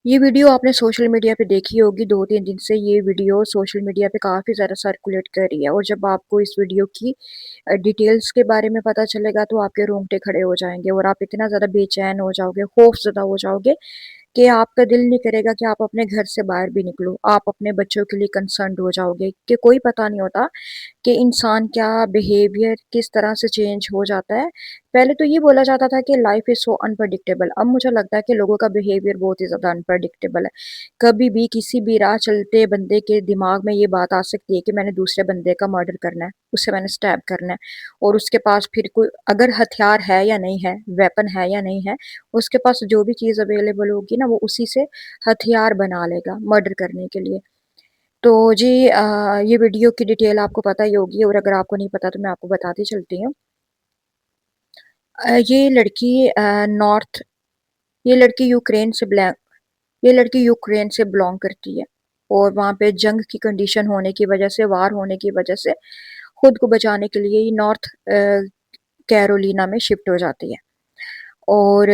یہ ویڈیو آپ نے سوشل میڈیا پہ دیکھی ہوگی، 2-3 دن سے یہ ویڈیو سوشل میڈیا پہ کافی زیادہ سرکولیٹ کر رہی ہے، اور جب آپ کو اس ویڈیو کی ڈیٹیلز کے بارے میں پتہ چلے گا تو آپ کے رونگٹے کھڑے ہو جائیں گے، اور آپ اتنا زیادہ بے چین ہو جاؤ گے، خوف زدہ ہو جاؤ گے کہ آپ کا دل نہیں کرے گا کہ آپ اپنے گھر سے باہر بھی نکلو۔ آپ اپنے بچوں کے لیے کنسرنڈ ہو جاؤ گے کہ کوئی پتہ نہیں ہوتا کہ انسان کیا بیہیویئر کس طرح سے چینج ہو جاتا ہے۔ پہلے تو یہ بولا جاتا تھا کہ لائف از سو انپریڈکٹیبل، اب مجھے لگتا ہے کہ لوگوں کا بیہیویئر بہت ہی زیادہ انپریڈکٹیبل ہے۔ کبھی بھی کسی بھی راہ چلتے بندے کے دماغ میں یہ بات آ سکتی ہے کہ میں نے دوسرے بندے کا مرڈر کرنا ہے، اسے میں نے سٹیب کرنا ہے، اور اس کے پاس پھر کوئی اگر ہتھیار ہے یا نہیں ہے، ویپن ہے یا نہیں ہے، اس کے پاس جو بھی چیز اویلیبل ہوگی نا وہ اسی سے ہتھیار بنا لے گا مرڈر کرنے کے لیے۔ تو جی یہ ویڈیو کی ڈیٹیل آپ کو پتہ ہی ہوگی، اور اگر آپ کو نہیں پتا تو میں آپ کو بتاتی چلتی ہوں۔ یہ لڑکی نارتھ یہ لڑکی یوکرین سے یہ لڑکی یوکرین سے بلانگ کرتی ہے، اور وہاں پہ جنگ کی کنڈیشن ہونے کی وجہ سے، وار ہونے کی وجہ سے خود کو بچانے کے لیے یہ نارتھ کیرولینا میں شفٹ ہو جاتی ہے، اور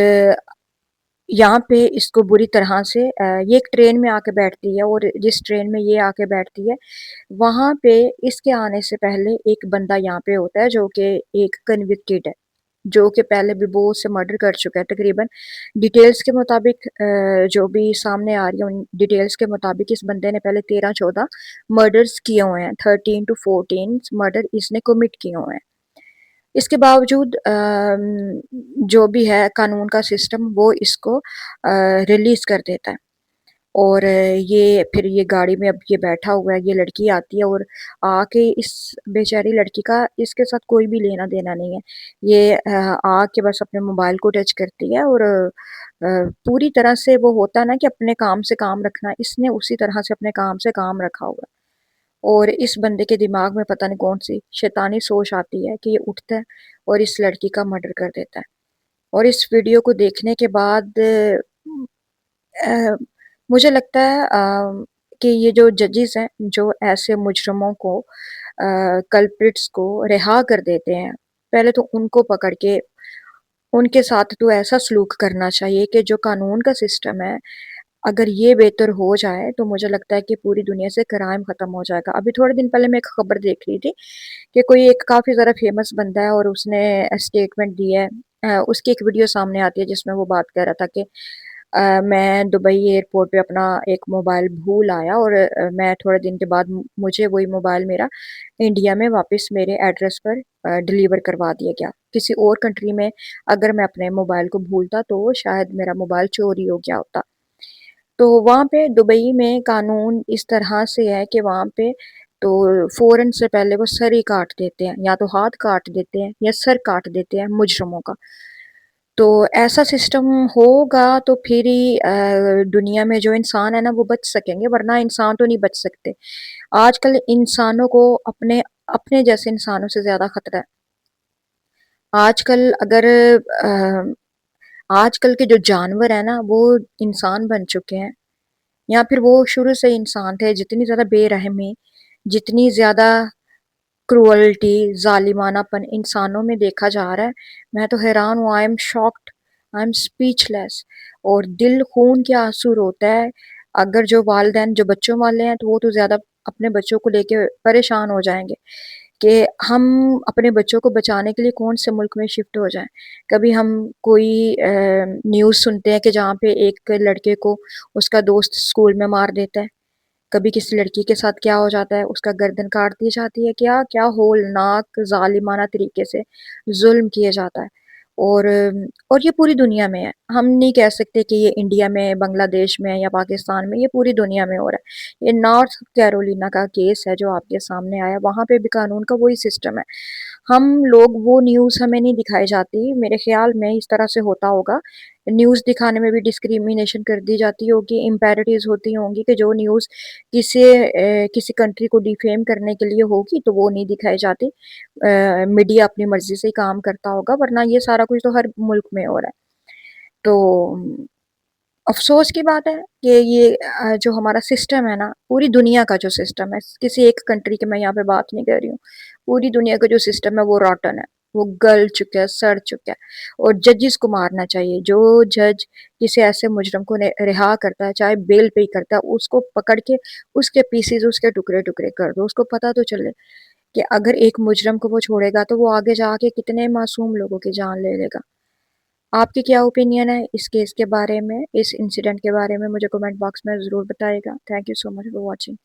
یہاں پہ اس کو بری طرح سے یہ ایک ٹرین میں آ کے بیٹھتی ہے، اور جس ٹرین میں یہ آ کے بیٹھتی ہے وہاں پہ اس کے آنے سے پہلے ایک بندہ یہاں پہ ہوتا ہے جو کہ ایک کنوکٹڈ ہے، جو کہ پہلے بھی بہت سے مرڈر کر چکا ہے تقریباً۔ ڈیٹیلز کے مطابق جو بھی سامنے آ رہی ہیں ان ڈیٹیلز کے مطابق اس بندے نے پہلے 13-14 مرڈرز کیے ہوئے ہیں، 13 to 14 مرڈر اس نے کمٹ کیے ہوئے ہیں۔ اس کے باوجود جو بھی ہے قانون کا سسٹم وہ اس کو ریلیز کر دیتا ہے، اور یہ پھر یہ گاڑی میں اب یہ بیٹھا ہوا ہے، یہ لڑکی آتی ہے اور آ کے اس بیچاری لڑکی کا اس کے ساتھ کوئی بھی لینا دینا نہیں ہے۔ یہ آ کے بس اپنے موبائل کو ٹچ کرتی ہے، اور پوری طرح سے وہ ہوتا ہے نا کہ اپنے کام سے کام رکھنا، اس نے اسی طرح سے اپنے کام سے کام رکھا ہوا ہے، اور اس بندے کے دماغ میں پتہ نہیں کون سی شیطانی سوچ آتی ہے کہ یہ اٹھتا ہے اور اس لڑکی کا مرڈر کر دیتا ہے۔ اور اس ویڈیو کو دیکھنے کے بعد مجھے لگتا ہے کہ یہ جو ججز ہیں جو ایسے مجرموں کو کلپرٹس کو رہا کر دیتے ہیں، پہلے تو ان کو پکڑ کے ان کے ساتھ تو ایسا سلوک کرنا چاہیے کہ جو قانون کا سسٹم ہے اگر یہ بہتر ہو جائے تو مجھے لگتا ہے کہ پوری دنیا سے کرائم ختم ہو جائے گا۔ ابھی تھوڑے دن پہلے میں ایک خبر دیکھ رہی تھی کہ کوئی ایک کافی زیادہ فیمس بندہ ہے، اور اس نے اسٹیٹمنٹ دی ہے، اس کی ایک ویڈیو سامنے آتی ہے جس میں وہ بات کر رہا تھا کہ میں دبئی ایئرپورٹ پہ اپنا ایک موبائل بھول آیا، اور میں تھوڑے دن کے بعد مجھے وہی موبائل میرا انڈیا میں واپس میرے ایڈریس پر ڈیلیور کروا دیا گیا۔ کسی اور کنٹری میں اگر میں اپنے موبائل کو بھولتا تو شاید میرا موبائل چوری ہو گیا ہوتا۔ تو وہاں پہ دبئی میں قانون اس طرح سے ہے کہ وہاں پہ تو فوراً سے پہلے وہ سر ہی کاٹ دیتے ہیں، یا تو ہاتھ کاٹ دیتے ہیں یا سر کاٹ دیتے ہیں مجرموں کا۔ تو ایسا سسٹم ہوگا تو پھر ہی دنیا میں جو انسان ہے نا وہ بچ سکیں گے، ورنہ انسان تو نہیں بچ سکتے۔ آج کل انسانوں کو اپنے جیسے انسانوں سے زیادہ خطرہ ہے۔ آج کل اگر آج کل کے جو جانور ہیں نا وہ انسان بن چکے ہیں، یا پھر وہ شروع سے انسان تھے۔ جتنی زیادہ بے رحمی، جتنی زیادہ کرولٹی، ظالمانہ پن انسانوں میں دیکھا جا رہا ہے، میں تو حیران ہوں۔ I am shocked, I am speechless, اور دل خون کے آنسو روتا ہے۔ اگر جو والدین جو بچوں والے ہیں تو وہ تو زیادہ اپنے بچوں کو لے کے پریشان ہو جائیں گے کہ ہم اپنے بچوں کو بچانے کے لیے کون سے ملک میں شفٹ ہو جائیں۔ کبھی ہم کوئی نیوز سنتے ہیں کہ جہاں پہ ایک لڑکے کو اس کا دوست اسکول میں مار دیتا ہے، کبھی کسی لڑکی کے ساتھ کیا ہو جاتا ہے، اس کا گردن کاٹ دی جاتی ہے، کیا کیا ہولناک ظالمانہ طریقے سے ظلم کیا جاتا ہے، اور یہ پوری دنیا میں ہے۔ ہم نہیں کہہ سکتے کہ یہ انڈیا میں، بنگلہ دیش میں یا پاکستان میں، یہ پوری دنیا میں ہو رہا ہے۔ یہ نارتھ کیرولینا کا کیس ہے جو آپ کے سامنے آیا، وہاں پہ بھی قانون کا وہی سسٹم ہے۔ ہم لوگ وہ نیوز ہمیں نہیں دکھائی جاتی، میرے خیال میں اس طرح سے ہوتا ہوگا، نیوز دکھانے میں بھی ڈسکریمنیشن کر دی جاتی ہوگی، امپیرٹیز ہوتی ہوں گی کہ جو نیوز کسی کنٹری کو ڈیفیم کرنے کے لیے ہوگی تو وہ نہیں دکھائی جاتی۔ میڈیا اپنی مرضی سے ہی کام کرتا ہوگا، ورنہ یہ سارا کچھ تو ہر ملک میں ہو رہا ہے۔ تو افسوس کی بات ہے کہ یہ جو ہمارا سسٹم ہے نا، پوری دنیا کا جو سسٹم ہے، کسی ایک کنٹری کی میں یہاں پہ بات نہیں کر رہی ہوں، پوری دنیا کا جو سسٹم ہے وہ راٹن ہے، وہ گل چکا ہے، سڑ چکا ہے، اور ججز کو مارنا چاہیے۔ جو جج کسی ایسے مجرم کو رہا کرتا ہے، چاہے بیل پہ ہی کرتا ہے، اس کو پکڑ کے اس کے پیسز، اس کے ٹکڑے ٹکڑے کر دو۔ اس کو پتہ تو چلے کہ اگر ایک مجرم کو وہ چھوڑے گا تو وہ آگے جا کے کتنے معصوم لوگوں کی جان لے لے گا۔ آپ کی کیا اوپینین ہے اس کیس کے بارے میں، اس انسیڈنٹ کے بارے میں؟ مجھے کمنٹ باکس میں ضرور بتائے گا۔ Thank you so much for watching.